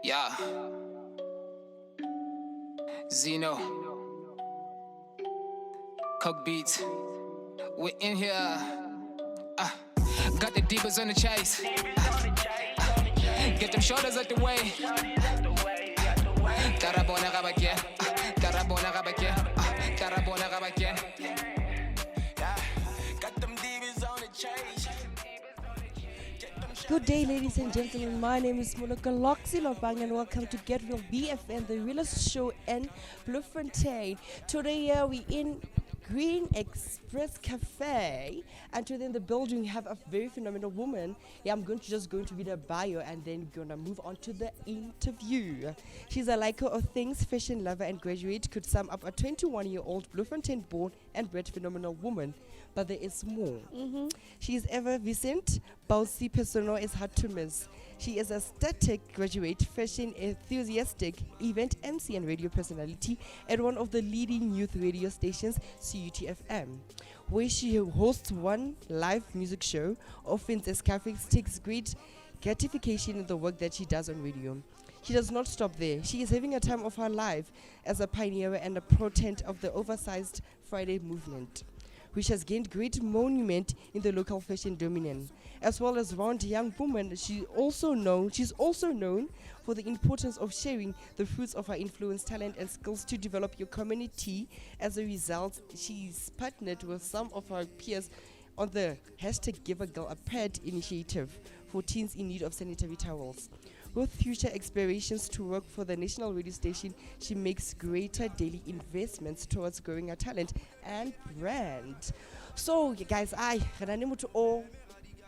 Yeah, Zeno, Coke Beats, we're in here. Got the divas on the chase. Get them shoulders out the way. Tarabona Rabakia, Tarabona Rabakia, Tarabona Rabakia. Got them divas on the chase. Good day, ladies and gentlemen. My name is Moloko Lokxiie Lopang, and welcome to GetReal BFN, the realest show in Bloemfontein. Today, we in Green Express Cafe, and today in the building we have a very phenomenal woman. Yeah, I'm going to read her bio and then gonna move on to the interview. She's a liker of things, fashion lover, and graduate. Could sum up a 21-year-old Bloemfontein-born and bred phenomenal woman. But there is more. She is effervescent, bouncy persona is hard to miss. She is a static graduate, fashion enthusiastic, event MC and radio personality at one of the leading youth radio stations, CUTFM, where she hosts one live music show. Often, Ska Phace takes great gratification in the work that she does on radio. She does not stop there. She is having a time of her life as a pioneer and a proponent of the oversized Friday movement, which has gained great monument in the local fashion domain. As well as round young woman, she's also known for the importance of sharing the fruits of her influence, talent, and skills to develop your community. As a result, she's partnered with some of her peers on the #Give a Girl a Pad initiative for teens in need of sanitary towels. With future aspirations to work for the national radio station, she makes greater daily investments towards growing her talent and brand. So, guys, I all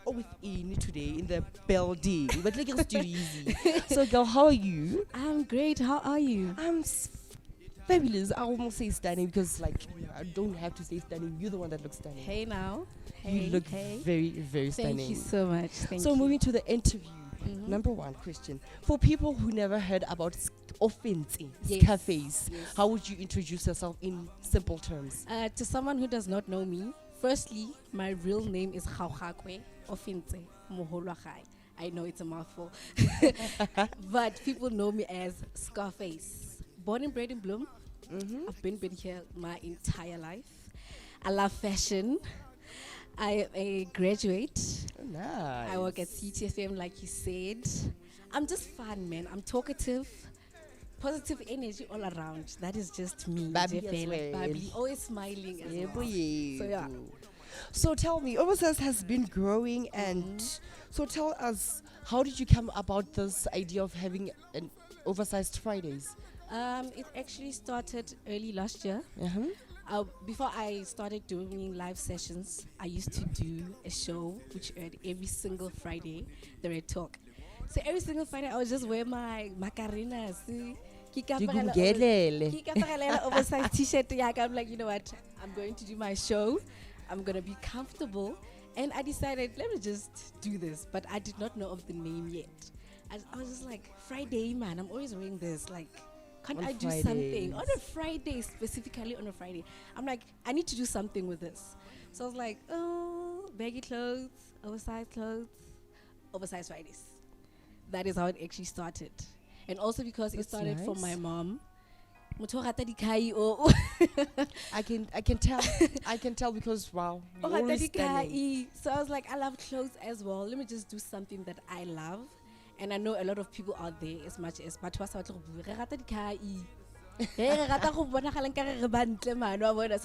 within today in the building, but like it's too easy. So, girl, how are you? I'm great. How are you? I'm fabulous. I almost say stunning because, like, I don't have to say stunning. You're the one that looks stunning. Hey now. You look very, very stunning. Thank you so much. Thank so, you. moving to the interview. Number one question. For people who never heard about Ska Phace, how would you introduce yourself in simple terms? To someone who does not know me, firstly, my real name is Gaugakwe Ofentse Moholwagai. I know it's a mouthful. But people know me as Ska Phace. Born and bred in Bloem. I've been here my entire life. I love fashion. I am a graduate. Oh, nice. I work at CTFM, like you said. I'm just fun, man. I'm talkative, positive energy all around. That is just me. Baby as Like well. Baby, always smiling as well. Boy. So yeah. So tell me, Oversize has been growing, and so tell us, how did you come about this idea of having an oversized Fridays? It actually started early last year. Before I started doing live sessions, I used to do a show which aired every single Friday, the Red Talk. So every single Friday, I would just wear my Macarena, oversized t-shirt. Yeah, I'm like, you know what? I'm going to do my show. I'm going to be comfortable. And I decided, let me just do this. But I did not know of the name yet. I was just like, Friday, man, I'm always wearing this. Like, can't On I do Fridays. something on a Friday, specifically on a Friday? I'm like, I need to do something with this. So I was like, oh, baggy clothes, oversized Fridays. That is how it actually started. And also because That's it started from nice. my mom. I can tell because wow, you're always stunning. So I was like, I love clothes as well. Let me just do something that I love. And I know a lot of people out there, as much as so I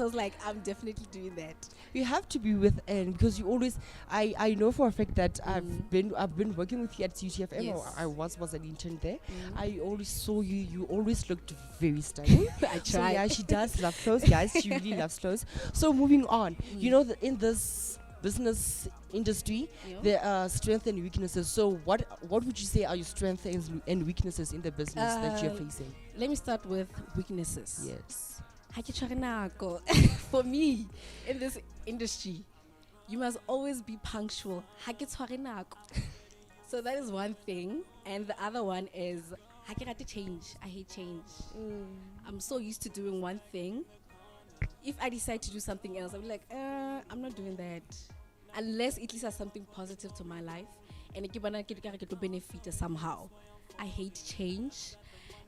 was like, I'm definitely doing that. You have to be within because you always. I know for a fact that I've been working with you at CTFM. Yes. Or I was an intern there. I always saw you. You always looked very stunning. I So try. yeah, she does love clothes, guys. She really loves clothes. So moving on, you know, in this business industry, Yeah. there are strengths and weaknesses. So what would you say are your strengths and weaknesses in the business that you're facing? Let me start with weaknesses. Yes. For me, in this industry, you must always be punctual. So that is one thing. And the other one is change. I hate change. I'm so used to doing one thing. If I decide to do something else, I'll be like, I'm not doing that. Unless it leads us something positive to my life. and ke bona ke ka re ke tlo benefit somehow. I hate change,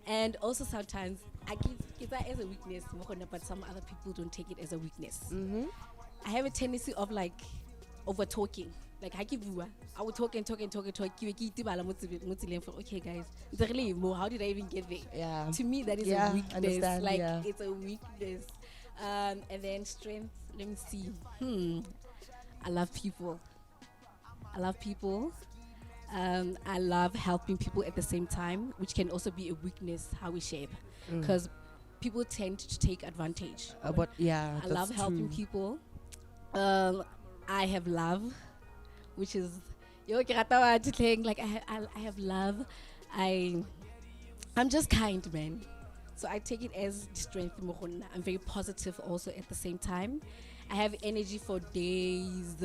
and also sometimes I get that as a weakness, but some other people don't take it as a weakness. I have a tendency of like over talking. Like I would talk and talk and talk and talk. Okay, guys, how did I even get there? Yeah. To me, that is Yeah, a weakness. understand, Like yeah. it's a weakness. And then strength. Let me see. I love people. I love people. I love helping people at the same time, which can also be a weakness how we shape, because people tend to take advantage. But yeah, I that's love helping true. people. I have love, which is like I have love. I'm just kind, man. So I take it as strength. I'm very positive also at the same time. I have energy for days.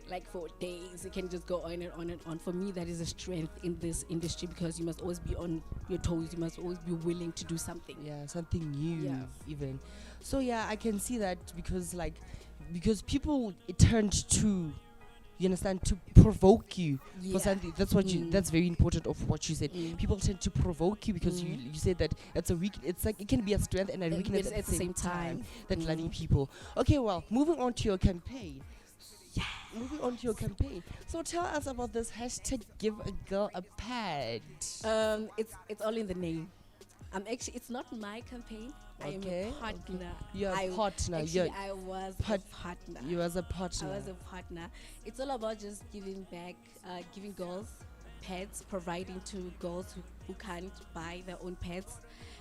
Like for days, it can just go on and on and on. For me, that is a strength in this industry, because you must always be on your toes. You must always be willing to do something. Yeah, something new, Yeah. even. So yeah, I can see that because people turned to, you understand, to provoke you for Yeah. something. That's what you. That's very important of what you said. People tend to provoke you because you said that it's a weak. It's like it can be a strength and a weakness at the same time. That loving people. Okay, well, moving on to your campaign. Moving on to your campaign. So tell us about this hashtag Give a Girl a Pad. It's all in the name. It's not my campaign. I am Okay, a partner. You're a partner. Actually, I was a partner. You as a partner. I was a partner. It's all about just giving back, giving girls pets, providing to girls who can't buy their own pets,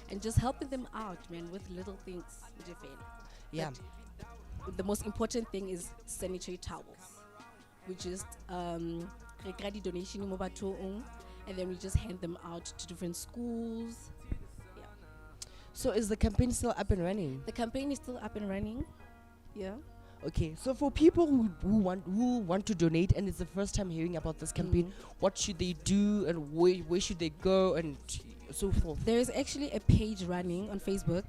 and just helping them out, man, with little things. Yeah. But the most important thing is sanitary towels. We just regradi donation mo bathong, and then we just hand them out to different schools. Yeah. So is the campaign still up and running? The campaign is still up and running. Yeah. Okay, so for people who want to donate and it's the first time hearing about this campaign, what should they do and where should they go and so forth? There is actually a page running on Facebook.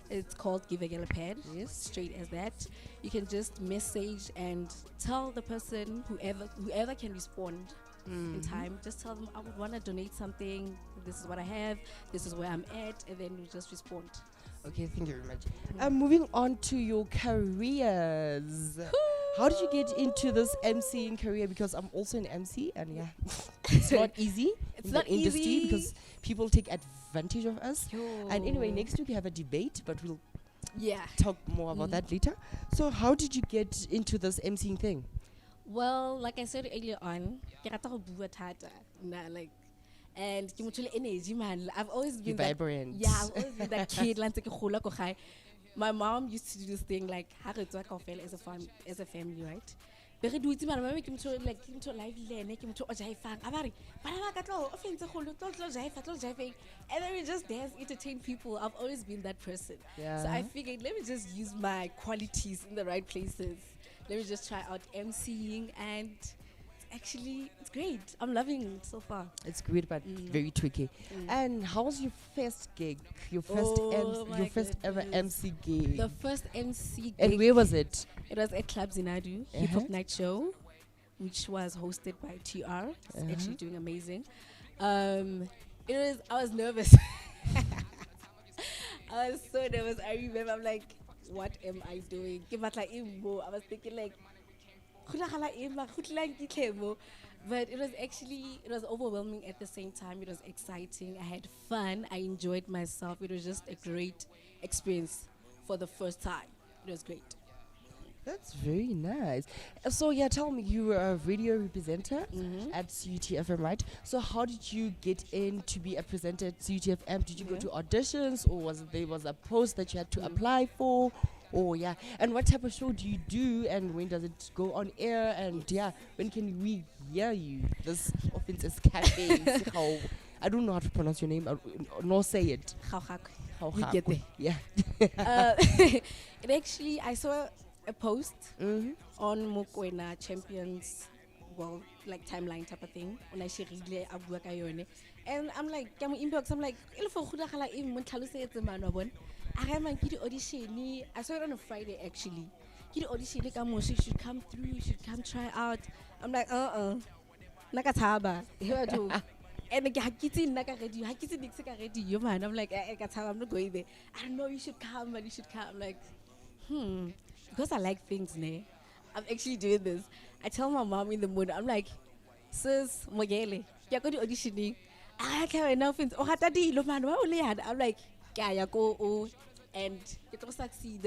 It's called Give a Girl a Pad. Yes. Straight as that. You can just message and tell the person, whoever can respond in time, just tell them I would want to donate something. This is what I have. This is where I'm at, and then you just respond. Okay, thank you very much. Moving on to your careers. How did you get into this MCing career? Because I'm also an MC, and yeah, it's not easy. It's in not the industry easy. because people take advantage of us. And anyway, next week we have a debate, but we'll talk more about that later. So, how did you get into this MCing thing? Well, like I said earlier on, ke rata go bua thata. And ke motho le energy, man. I've always been that, Vibrant. yeah, I've always been that kid. My mom used to do this thing like ha re tswa kaofela as a family, right? But do it, man. Ke motho lively ene, ke motho o jaifang. Abare, bana ba ka tlo offense kholo, tlo jaifa. And then we just dance, entertain people. I've always been that person. Yeah. So I figured, let me just use my qualities in the right places. Let me just try out MCing, and it's great. I'm loving it so far. It's great, but very tricky. And how was your first gig? Your first, Oh my your first ever goodness. MC gig? The first MC gig. And where was it? It was at Club Zinadu Hip Hop Night Show, which was hosted by TR. It's actually doing amazing. I was nervous. I was so nervous. I remember, I'm like, what am I doing? I was thinking like, but it was overwhelming at the same time. It was exciting. I had fun. I enjoyed myself. It was just a great experience for the first time. It was great. That's very nice. So yeah, tell me, you were a radio presenter at CUTFM, right? So how did you get in to be a presenter at CUTFM? Did you go to auditions, or there was a post that you had to apply for? Oh yeah. And what type of show do you do, and when does it go on air? And yeah, when can we hear you? This offense is Ska Phace. I don't know how to pronounce your name, nor say it. You get there. Yeah. It actually, I saw a post on Mokwena Champions, well, like timeline type of thing. And I'm like, I'm like, I saw it on a Friday actually. You should come through, you should come try out. I'm like, Naka tshaba. And like, radio, man. I'm like, I'm not going there. I don't know, you should come, man, you should come. I'm like, because I like things, ne? I'm actually doing this. I tell my mom in the morning, I'm like, sis, Mogele, you're going to auditioning. I can't enough things. Oh, hatadi, lo man, I'm like, yeah, go, and you don't succeed.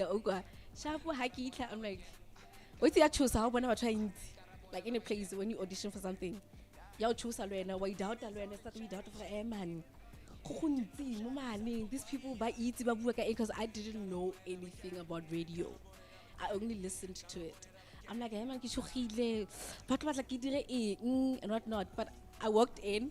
Sharp, haki, I'm like, what's your choice? How when I'm trying, like in a place when you audition for something. Y'all choose already. Why doubt already? Start me doubt for man. These people by it because I didn't know anything about radio. I only listened to it. I'm like, hey man, but what like and whatnot. But I walked in,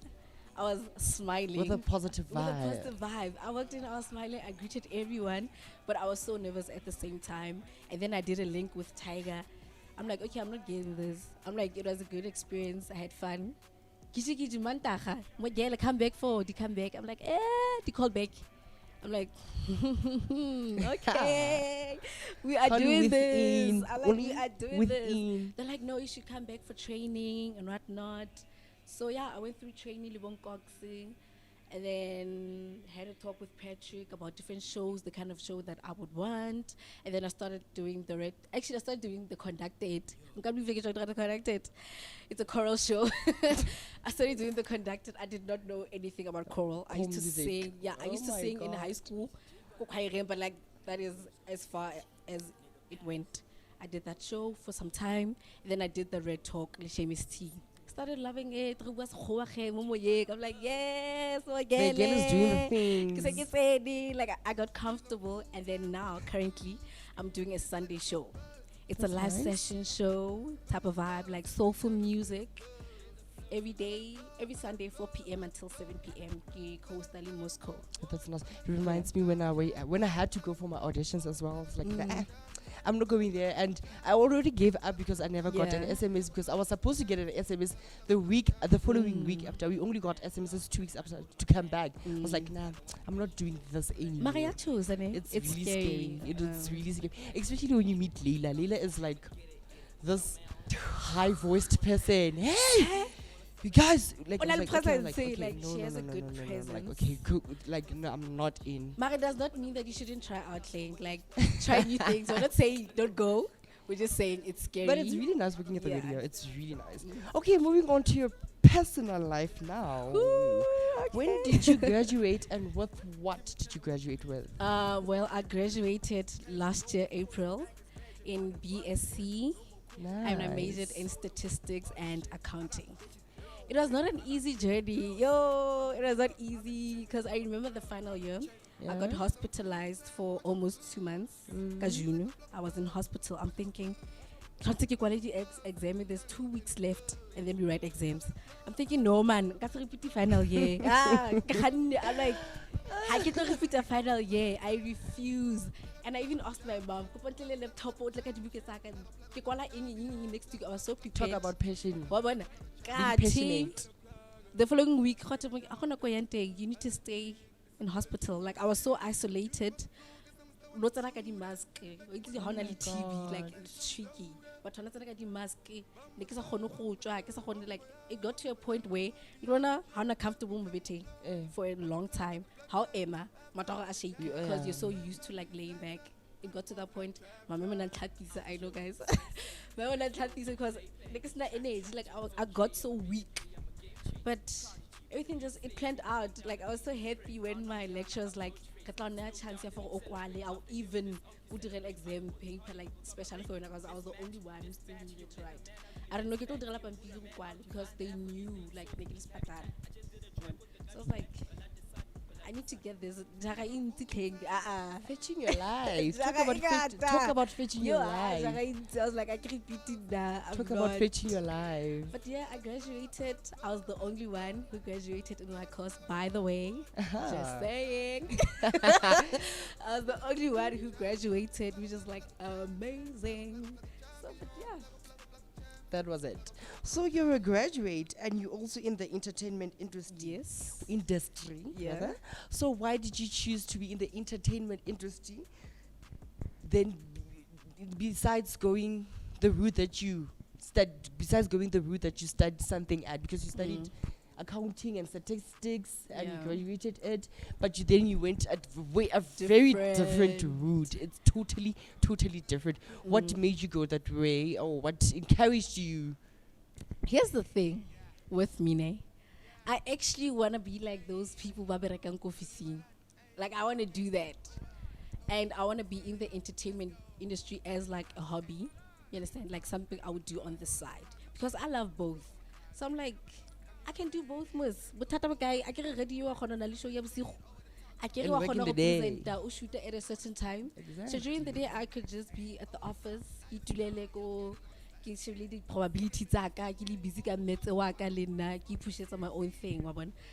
I was smiling With a positive vibe. I walked in, I was smiling. I greeted everyone, but I was so nervous at the same time. And then I did a link with Tiger. I'm like, okay, I'm not getting this. I'm like, it was a good experience. I had fun. Kiji mantaha. Mogele come back for the come back. I'm like, the call back. I'm like, okay, we are doing this. I'm like, we are doing this. They're like, no, you should come back for training and whatnot. So yeah, I went through training, Libon Coxing, and then had a talk with Patrick about different shows, the kind of show that I would want. And then I started doing I started doing the Conducted. I can't believe I get the Conducted. It's a choral show. I started doing the Conducted. I did not know anything about choral. I used to sing. Yeah, I used to sing in high school. But like, that is as far as it went. I did that show for some time. And then I did the Red Talk, Lishemis Tea. Started loving it. I'm like, yes, the girl is doing the things. Like I got comfortable, and then now currently I'm doing a Sunday show. It's a live session show type of vibe, like soulful music. Every day, every Sunday, 4 p.m. until 7 p.m. Coastal in Moscow. That's nice. It reminds me when I had to go for my auditions as well. It's like, nah, I'm not going there, and I already gave up because I never got an SMS, because I was supposed to get an SMS the following week after. We only got SMSs 2 weeks after to come back. I was like, nah, I'm not doing this anymore. It's really scary. It's really scary, especially when you meet Leila. Leila is like this high-voiced person. Hey. You guys, like, she she has a good presence. Like, okay, cool. Like, no, I'm not in. Mara does not mean that you shouldn't try out playing. Like, try new things. We're not saying don't go. We're just saying it's scary. But it's really nice working at the radio. It's really nice. Okay, moving on to your personal life now. Ooh, okay. When did you graduate, and what did you graduate with? Well, I graduated last year, April, in BSc. Nice. And I majored in statistics and accounting. It was not an easy journey. It was not easy because I remember the final year. I got hospitalized for almost 2 months. I was in hospital. I'm thinking, can't take a quality exam. There's 2 weeks left, and then we write exams. I'm thinking, no man, can't repeat the final year. I'm like, I can't repeat the final year. I refuse. And I even asked my mom, laptop next week. I was so prepared. Talk about passion. Passionate. The following week, you need to stay in hospital. Like, I was so isolated. Not like a mask. TV, like, it's tricky. But mask, like, it got to a point where you don't know how comfortable for a long time. How Emma, because you're so used to like laying back. It got to that point. My mom and I know, guys. My mom and because it's not an age. Like I got so weak, but everything it planned out. Like I was so happy when my lecturers like chance for I'll even put an exam paper like especially for when I was the only one who still needed to write. I don't know because they knew like they can spot that. So I was like, I need to get this. Fetching your life. Talk about fetching your life. I was like, I can repeat it now. Talk about fetching your life. But yeah, I graduated. I was the only one who graduated in my course, by the way. Just saying. I was the only one who graduated, which is like amazing. So, but yeah. That was it. So you're a graduate and you're also in the entertainment industry. Yes. Industry. Yeah. Rather. So why did you choose to be in the entertainment industry? Then besides going the route that you besides going the route that you studied something at, because you studied accounting and statistics and you graduated it, but you went at a very different route. It's totally different. What made you go that way, or what encouraged you? Here's the thing with me, I actually want to be like those people baberekang officing. Like, I want to do that. And I want to be in the entertainment industry as like a hobby. You understand? Like something I would do on the side. Because I love both. So I'm like, I can do both, Mus. But Tata guy, I can radio I can work in the day. shoot at a certain time. Exactly. So during the day I could just be at the office, the probability busy pushes on my own thing.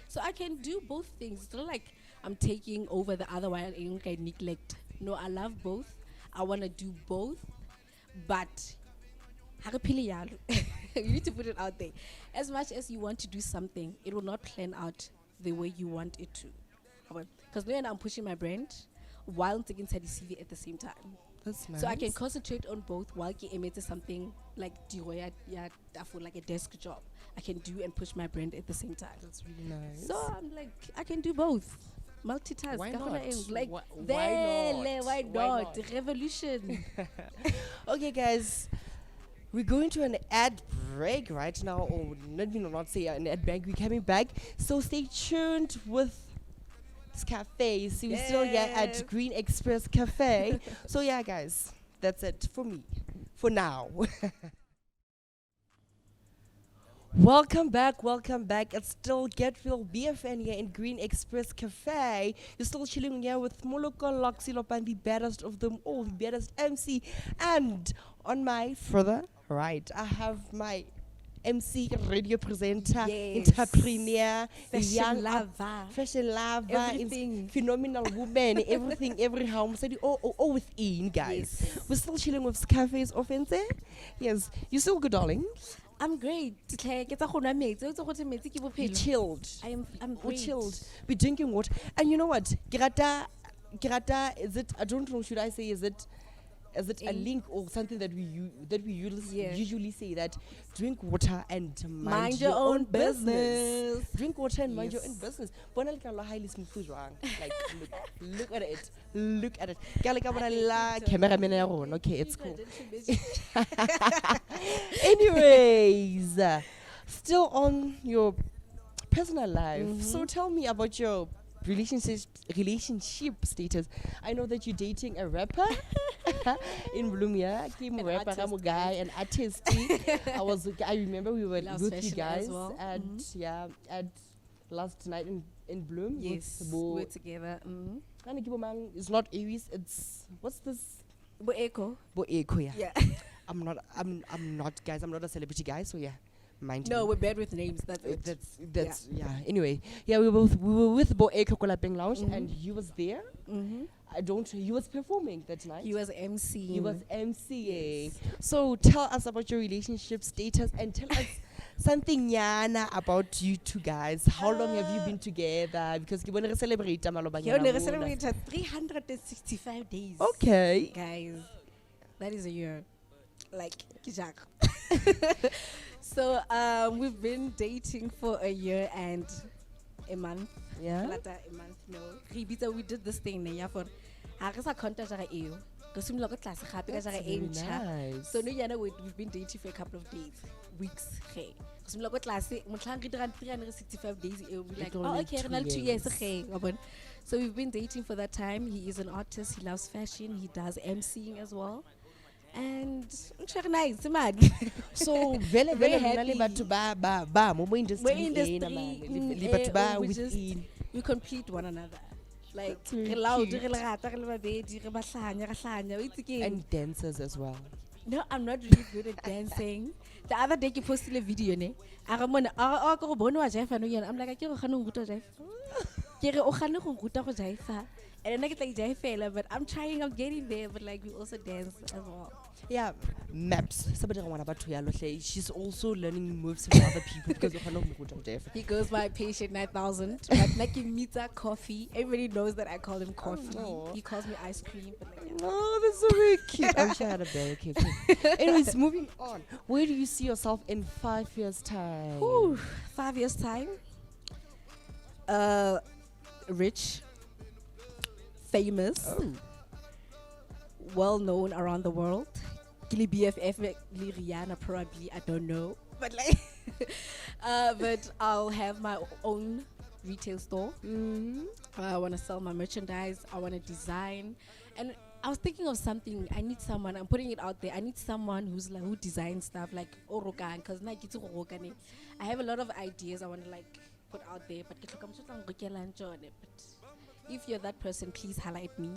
So I can do both things. It's not like I'm taking over the other one and I neglect. No, I love both. I want to do both, but you need to put it out there. As much as you want to do something, it will not plan out the way you want it to. Because then I'm pushing my brand while taking the CV at the same time. That's nice. So I can concentrate on both while I emit something like like a desk job. I can do and push my brand at the same time. That's really nice. So I'm like, I can do both. Multitask. Why not? Like, Why not? Revolution. Okay, guys, we're going to an ad break right now, or let me not say an ad break. We're coming back, so stay tuned with Ska Phace. We're still here at Green Express Cafe. So yeah, guys, that's it for me for now. Welcome back. It's still GetReal BFN here in Green Express Cafe. You're still chilling here with Moloko Lokxiie Lopang, the baddest of them all, the baddest MC. And on my further right, I have my MC, radio presenter, entrepreneur, fashion lover, everything. Phenomenal woman, everything, every home. So all within, guys. Yes. We're still chilling with Ska Phace offense. Yes, you still good, darling? I'm great. You chilled. I'm We great. chilled. We're drinking water. And you know what? Girata, is it, I don't know, should I say, is it a link or something that we usually say, that drink water and mind your own business. Drink water and mind your own business. Like, look at it. Look at it. Cameraman. Okay, it's cool. Anyways, still on your personal life. So tell me about your relationship status. I know that you're dating a rapper in Bloomia. Kim rapper, I'm a guy, an artist. I remember we were with you guys at last night in Bloom. Yes, we were together. It's not Aries. It's what's this? Boeko. Boeko, yeah. Yeah. I'm not, guys. I'm not a celebrity guy, so yeah. Mind No, me. we're bad with names. That's it. That's yeah. Anyway, yeah, we were with Boeko Kolapeng Lounge, and he was there. He was performing that night. He was MC. He was MCA. So tell us about your relationship status and tell us something yana about you two guys. How long have you been together? Because you want to celebrate He only celebrated 365 days. Okay. Guys, that is a year. Like, Kijak. So, we've been dating for a year and a month. Yeah. A month, no. We did this thing, for because That's very nice. so no, we've been dating for a couple of days, weeks. Because 365 days, we're like, only okay, 2 years. So we've been dating for that time. He is an artist. He loves fashion. He does MCing as well. And it's very nice, man. So very happy. We complete one another. Like, and dancers as well. no, I'm not really good at dancing. The other day, you posted a video, ne? I'm like, I And then I get like Jai Fela, but I'm getting there, but like we also dance as well. Yeah, maps. Somebody want about to she's also learning moves from other people because of her. He goes by Patient 9000, but like he meets at coffee. Everybody knows that I call him coffee. Oh. He calls me ice cream. But like, Oh, that's so very cute. I wish I had a better kid. Anyways, moving on. Where do you see yourself in 5 years' time? whew, 5 years time. Rich, famous, well known around the world. Gili BFF, li Rihanna probably, I don't know, but like, but I'll have my own retail store. I want to sell my merchandise. I want to design, and I was thinking of something. I need someone. I'm putting it out there. I need someone who designs stuff like Orokan, because I have a lot of ideas I want to like put out there, but if you're that person, please highlight me.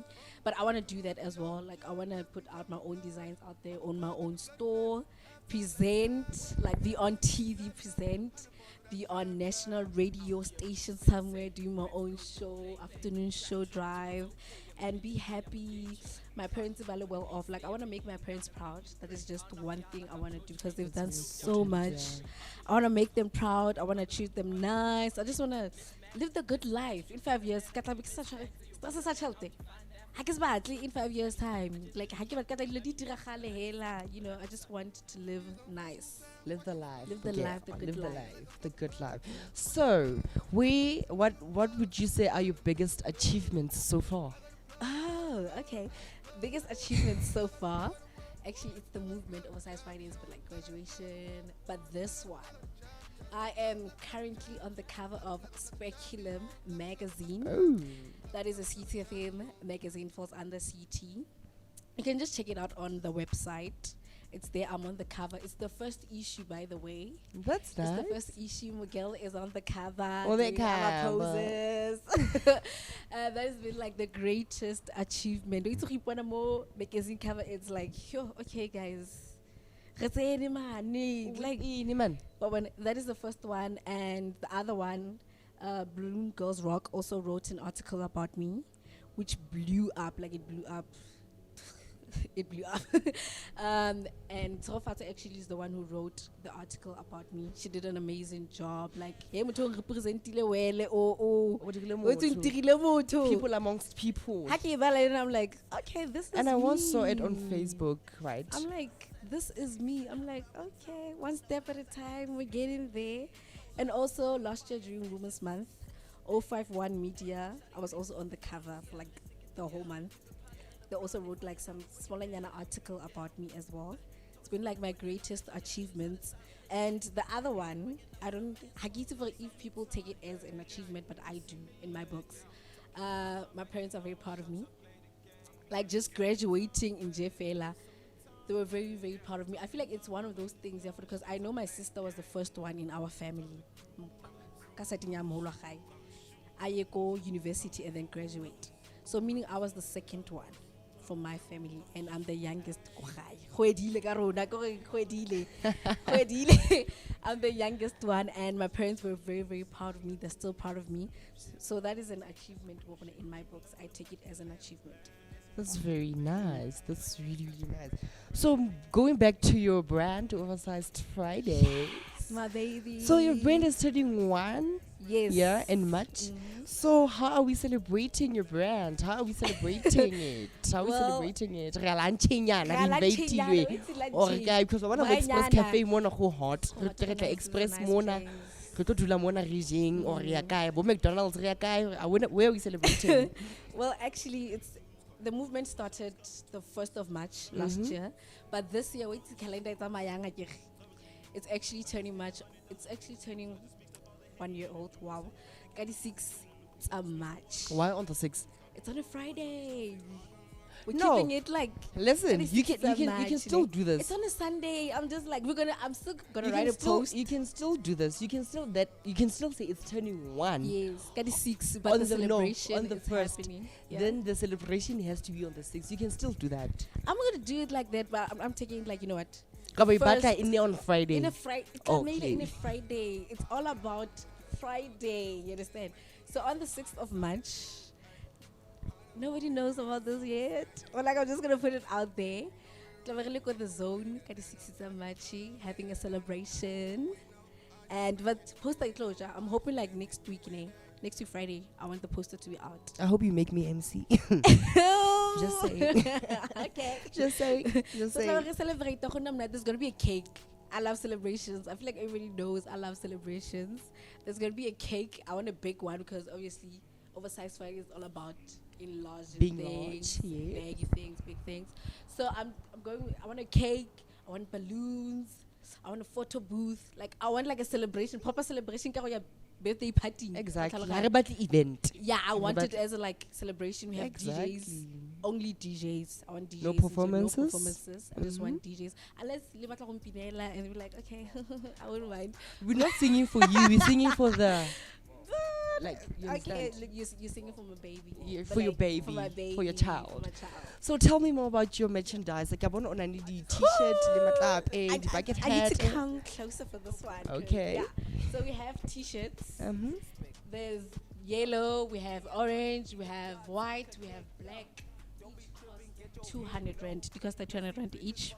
But I want to do that as well. Like I want to put out my own designs out there, own my own store, present, like be on TV, present, be on national radio station somewhere, do my own show, afternoon show drive, and be happy. My parents are very well off. Like I want to make my parents proud. That is just one thing I want to do because they've done so much. I want to make them proud. I want to treat them nice. I just want to live the good life. In 5 years, such healthy. In 5 years time, like you know, I just want to live nice. Live the life. Live the life, the good life. The good life. So, what would you say are your biggest achievements so far? Oh, okay. Biggest achievement so far. Actually, it's the movement Oversized Fridays, but like graduation. But this one, I am currently on the cover of Speculum magazine. Oh. That is a CTFM magazine, falls under CT. You can just check it out on the website. It's there. I'm on the cover. It's the first issue, by the way. That's nice. It's the first issue. Miguel is on the cover. On the doing our cover. poses. That has been like the greatest achievement. Magazine cover. It's like, okay, guys. Like, but when that is the first one, and the other one, Balloon Girls Rock also wrote an article about me, which blew up. Like it blew up. It blew up. And Sofata actually is the one who wrote the article about me. She did an amazing job. Like, people amongst people. And I'm like, okay, this is And I once saw it me. on Facebook, right? I'm like, this is me. I'm like, okay, one step at a time, we're getting there. And also last year during Women's Month, 051 Media, I was also on the cover for like the whole month. They also wrote like some smaller article about me as well. It's been like my greatest achievements. And the other one, I get if people take it as an achievement, but I do in my books. My parents are very proud of me. Like just graduating in Jefela, they were very, very proud of me. I feel like it's one of those things, because I know my sister was the first one in our family. I go university and then graduate. So meaning I was the second one from my family, and I'm the youngest. I'm the youngest one, and my parents were very, very proud of me. They're still proud of me. So that is an achievement in my books. I take it as an achievement. That's very nice. That's really, really nice. So going back to your brand, Oversized Fridays. My baby. So your brand is turning 1 year in March. So how are we celebrating your brand? How are we celebrating it? How are we celebrating it? Re a lunchenyana, re invite-ilwe. Or because I want to Express Cafe mona go hot. Re tla Express mona. Re tlo dula mona re jeng or re ya kae? Bo McDonald's re ya kae? Where are we celebrating? Well, actually, the movement started the 1st of March last year, but this year, wait till calendar it's actually turning March. It's actually turning 1 year old. Wow, 36. It's a March. Why on the 6th? It's on a Friday. We're No. keeping it like. Listen, you 36 can still do this. It's on a Sunday. I'm still gonna write a post. You can still do this. You can still say it's turning 1. Yes, 36. But the celebration on the is 1st. happening. Yeah. Then the celebration has to be on the 6th. You can still do that. I'm gonna do it like that, but I'm taking it like, you know what? First, in on Friday. In a Friday. In a Friday. It's all about Friday. You understand? So on the 6th of March, nobody knows about this yet. Or like I'm just gonna put it out there. Look with the zone, Kadi 60 Machi, having a celebration. And but poster closure, I'm hoping like next week, next week Friday, I want the poster to be out. I hope you make me MC. Just saying. Okay. Just saying. Just So saying. now we're celebrate. There's gonna be a cake. I love celebrations. I feel like everybody knows I love celebrations. There's gonna be a cake. I want a big one because obviously Oversized Friday is all about enlarging Being things, large, yeah. baggy things, big things. So I'm going. I want a cake. I want balloons. I want a photo booth. Like I want like a celebration, proper celebration. Ka go ya birthday party. Exactly. Tlhaloga- Ha re batle event. Yeah, I want But- it as a like celebration. We have Exactly. DJs, only DJs. I want DJs. No and so performances? No performances. I just want DJs. Unless le batla go mpinela and be like, okay, I wouldn't mind. We're not singing for you. We're singing for the like. You Okay, understand? look, you're singing for my baby. Yeah, But for your like, for my baby, baby, for your child. For my child. So tell me more about your merchandise. Like I want to the t-shirt, the matlap, the bucket I need hat. to come closer for this one. 'cause, Okay. Yeah. So we have t-shirts. Mhm. There's yellow, we have orange, we have white, we have black. Each cost 200 rand because they're 200 rand each.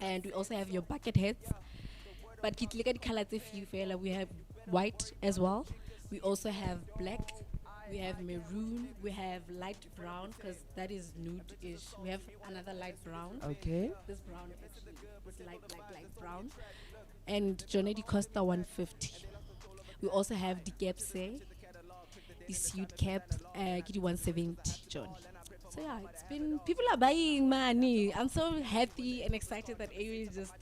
And we also have your bucket hats. But look at the colors if you feel we have white as well. We also have black. We have maroon. We have light brown because that is nude-ish. We have another light brown. Okay. This brown is light brown. And Johnny Costa 150. We also have the caps there. The suit cap, get 170, Johnny. So yeah, it's been, people are buying money. I'm so happy and excited that everybody just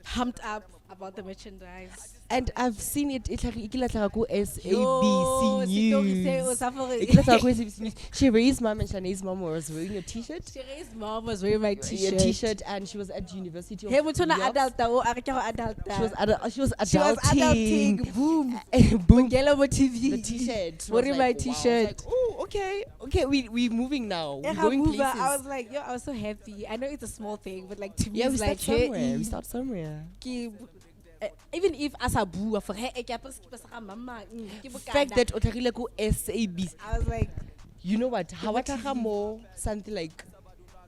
pumped up about the merchandise. And I've seen it. It's like SABC Yo, News. SABC News. Sheree's mom and Shanae's mom was wearing a t-shirt. Sheree's mom was wearing my A t-shirt. t-shirt, and she was at University of Hey, mutona New York. adult, oh, I reckon adult. She was She was adulting. adulting. Boom. Boom. Yellow TV. The t-shirt. Wearing was my like, wow. I was t-shirt. like, oh, okay. We're moving now. We're Yeah, going Habuba, places. I was like, yo, I was so happy. I know it's a small thing, but like to me, Yeah, we it's start like, somewhere. hey, We start somewhere. even if as a boo, for her, mama, Fact that otarile ko SABC. I was like, You know what? How TV. more something like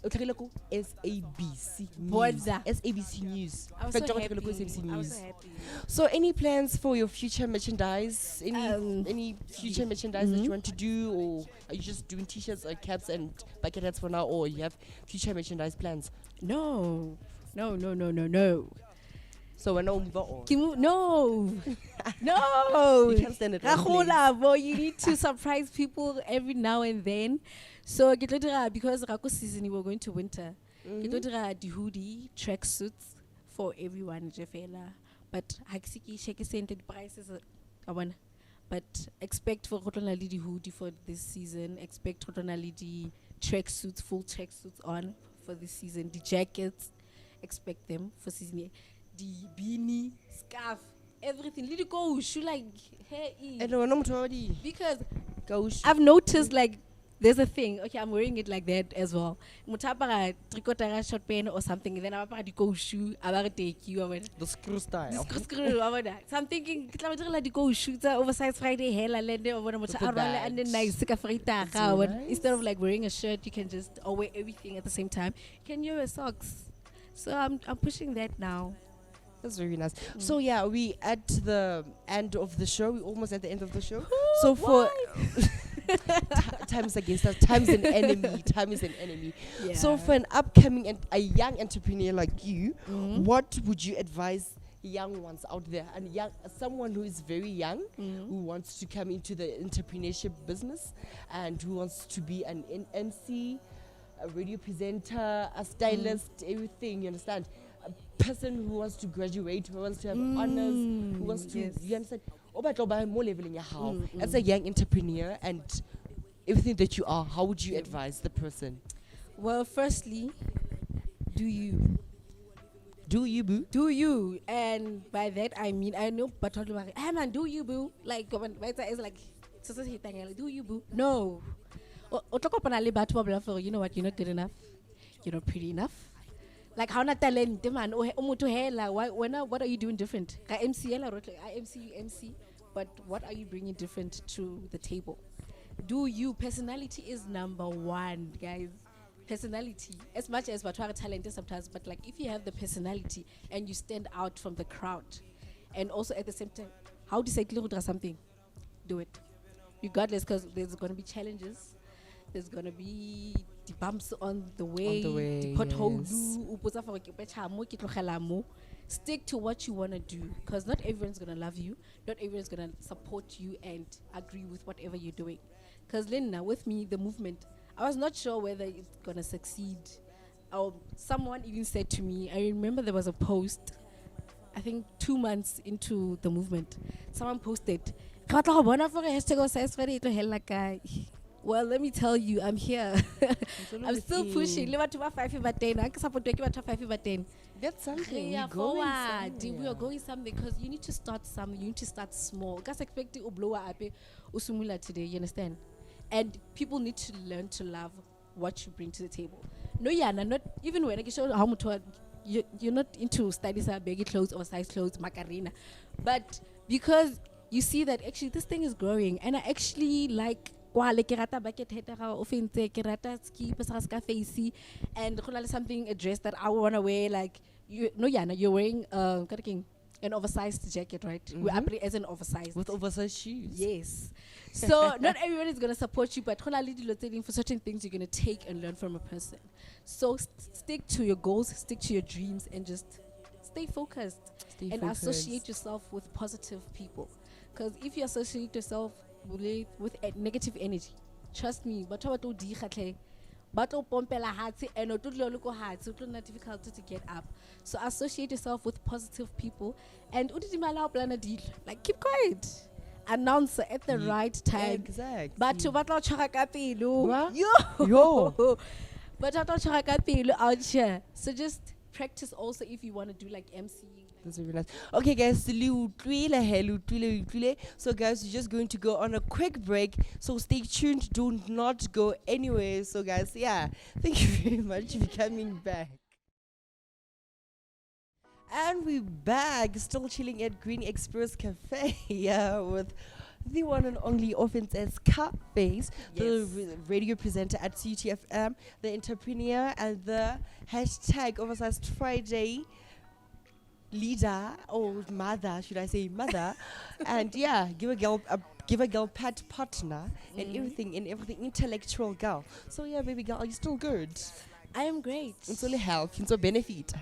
otarile ko SABC News. Border. SABC News. I was Fact so that happy. otarile ko SABC I was News. so happy. So any plans for your future merchandise? Any future merchandise that you want to do, or are you just doing t-shirts or caps and bucket hats for now, or you have future merchandise plans? No. So we're now move on. No. No. You can't stand it. Rahola, boy, you need to surprise people every now and then. So because Rako season we're going to winter. The hoodie, track suits for everyone, Jefela. But Haksiki shake scented prices but expect for Rotonali the hoodie for this season. Expect Rotonali the track suits, full track suits on for this season. The jackets, expect them for season. The beanie, scarf, everything. Let it go. Shoe like hair. Because I've noticed like there's a thing. Okay, I'm wearing it like that as well. Mutapara tricotara short pen or something. And then I'm about to go shoe. I'm about to take you. The screw style. So I'm thinking, like go shoot oversized Friday hair lende or and then nice instead of like wearing a shirt, you can just wear everything at the same time. You can wear socks. So I'm pushing that now. That's very nice. So yeah, we at the end of the show. We're almost at the end of the show. So for time's against us. Time's an enemy. Time is an enemy. Yeah. So for an upcoming and a young entrepreneur like you, what would you advise young ones out there, and someone who is very young, who wants to come into the entrepreneurship business and who wants to be an MC, a radio presenter, a stylist, everything, you understand? A person who wants to graduate, who wants to have honors, who wants to, you understand? More level in your house. As a young entrepreneur and everything that you are, how would you advise the person? Well, firstly, do you. Do you, boo? Do you? And by that I mean, I know, but hey man, do you, boo? Like, when it's like, do you, boo? No. You know what? You're not good enough. You're not pretty enough. Like, how not talent, man? What are you doing different? I MC, but what are you bringing different to the table? Do you? Personality is number one, guys. Personality. As much as batho are talented sometimes, but like if you have the personality and you stand out from the crowd, and also at the same time, how do you say something? Do it. Regardless, because there's gonna be challenges. There's gonna be the bumps on the way, the potholes. Stick to what you wanna do, because not everyone's gonna love you. Not everyone's gonna support you and agree with whatever you're doing. Because Lena, with me, the movement, I was not sure whether it's gonna succeed. Someone even said to me, I remember there was a post, I think 2 months into the movement, someone posted, well, let me tell you, I'm here. I'm still pushing. That's something. Yeah, We're going forward. We somewhere. are going something because you need to start something. You need to start small. Because expecting to blow up usumula today, you understand? And people need to learn to love what you bring to the table. No, yeah, not even when I show how much you're not into studies, baggy clothes or size clothes, macarena, but because you see that actually this thing is growing, and I actually like. Ke rata bucket hater ga offense ke rata ski Ska Phace and something a dress that I want to wear, like you no yana you're wearing an oversized jacket, right? We operate as an oversized With oversized shoes. yes. So not everyone is going to support you, but for certain things you're going to take and learn from a person. So stick to your goals, stick to your dreams, and just stay focused. Stay And focused. associate yourself with positive people. Because if you associate yourself with a negative energy, trust me, but pompela hatsi and it's not difficult to get up. So associate yourself with positive people and like keep quiet. Announce at the right time. Exactly. But to batla chaka ka pelo. What? Yo. Yo. But batla chaka ka pelo out here. So just practice also if you want to do like MCing. That's really nice. Okay, guys. So, guys, we're just going to go on a quick break. So, stay tuned. Do not go anywhere. So, guys, yeah. Thank you very much for coming back. And we're back, still chilling at Green Express Cafe, yeah, with the one and only offense as Ska Phace, the radio presenter at CTFM, the entrepreneur, and the hashtag Oversized Friday leader or mother, should I say mother, and yeah, give a girl pet partner and everything intellectual girl. So yeah, baby girl, are you still good? I am great. It's only health, it's a benefit.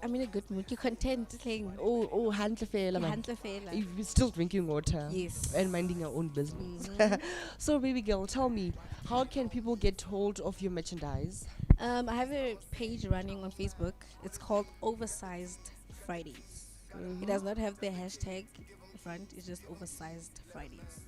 I'm in a good mood. You're content. Oh, handle fela, man. You're still drinking water. Yes. And minding your own business. So, baby girl, tell me, how can people get hold of your merchandise? I have a page running on Facebook. It's called Oversized Fridays. It does not have the hashtag front. It's just Oversized Fridays.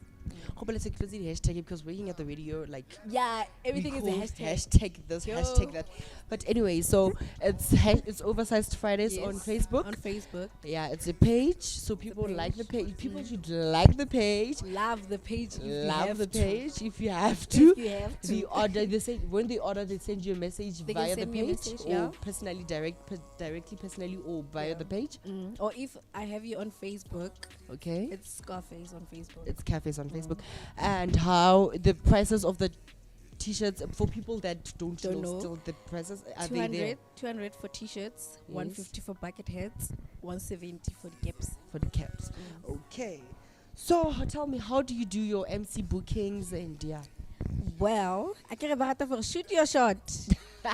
Hope let's close the hashtag because working at the radio, like Yeah, everything we is a call hashtag. Hashtag this, Yo. hashtag that. But anyway, so it's Oversized Fridays on Yes, Facebook. On Facebook. Yeah, it's a page. So people like the page. page. People should like the page. Love the page. If you Love have the to. page if you have to. If you have to. The order they say when they order they send you a message They can via the send me a page message, or yeah. personally directly personally or via the page. Or if I have you on Facebook, Okay, it's Ska Phace on Facebook. it's cafes on Facebook. And how the prices of the t-shirts for people that don't know still the prices are they there 200 for t-shirts, 150 for bucket hats, 170 for the caps. for the caps? Okay, so tell me, how do you do your MC bookings? And yeah, Well, I can for shoot your shot.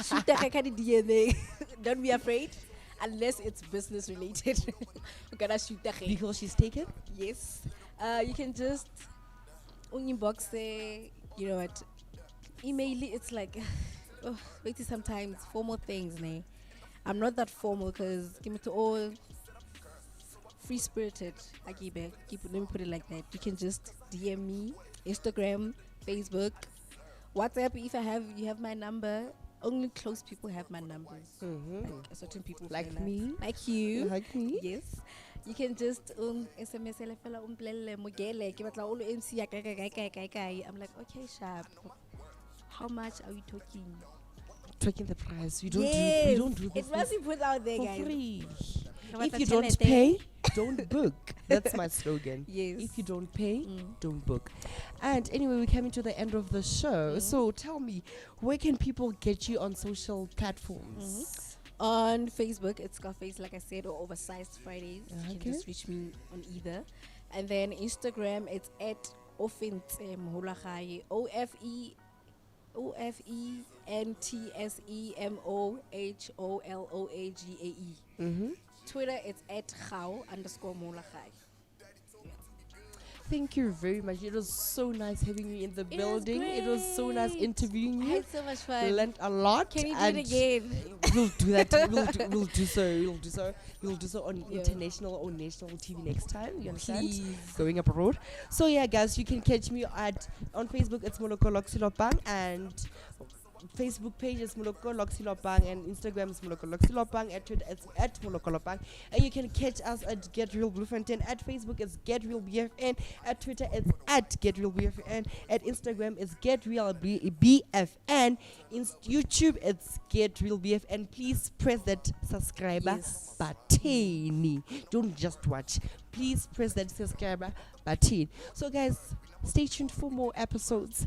Shoot the heck out of DNA. Don't be afraid. Unless it's business related. We're gonna shoot the heck. because she's taken. Yes. You can just inbox you know what, email it. It's like wait till sometimes formal things, ne? I'm not that formal because give me to all free spirited. I keep it. Let me put it like that. You can just DM me, Instagram, Facebook, WhatsApp. If you have my number. Only close people have my numbers. Like certain people Like feel me? like you. Like me? Yes. You can just SMS fela umplelle mogele ke batla o lo MC ya kae. I'm like, okay, sharp. How much are we talking? Taking the price. We Yes. don't do this It must be put out there, for guys. free. If you don't pay, don't book. That's my slogan. Yes. If you don't pay, don't book. And anyway, we're coming to the end of the show. So tell me, where can people get you on social platforms? On Facebook, it's Ska Phace, like I said, or Oversized Fridays. You Okay. can just reach me on either. And then Instagram, it's at Ofentse Moloko OFENTSEMOHOLOGAE. Twitter, it's at _Moloko. Thank you very much. It was so nice having you in the building. It was so nice great. interviewing I you. had so much fun. Learned a lot. Can we do and it again? We'll do that. We'll do so. We'll do so on international or national TV next time. You understand? Please. Going abroad. So yeah, guys, you can catch me on Facebook. It's Moloko Lokxiie Lopang, and Facebook page is Moloko Lokxiie Lopang, and Instagram is Moloko Lokxiie Lopang. At Twitter it's at Moloko Lokxiie Lopang, and you can catch us at GetReal BFN. At Facebook it's GetReal BFN. At Twitter it's at GetReal BFN. At Instagram it's GetReal BFN. YouTube it's GetReal BFN. Please press that subscriber button. Don't just watch. Please press that subscriber button. So guys, stay tuned for more episodes.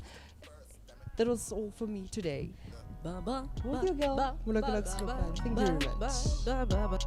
That was all for me today. Ba, ba, With your girl, ba, Moloko ba, Lokxiie ba, Lopang. Thank ba, you very ba, much. ba, ba, ba.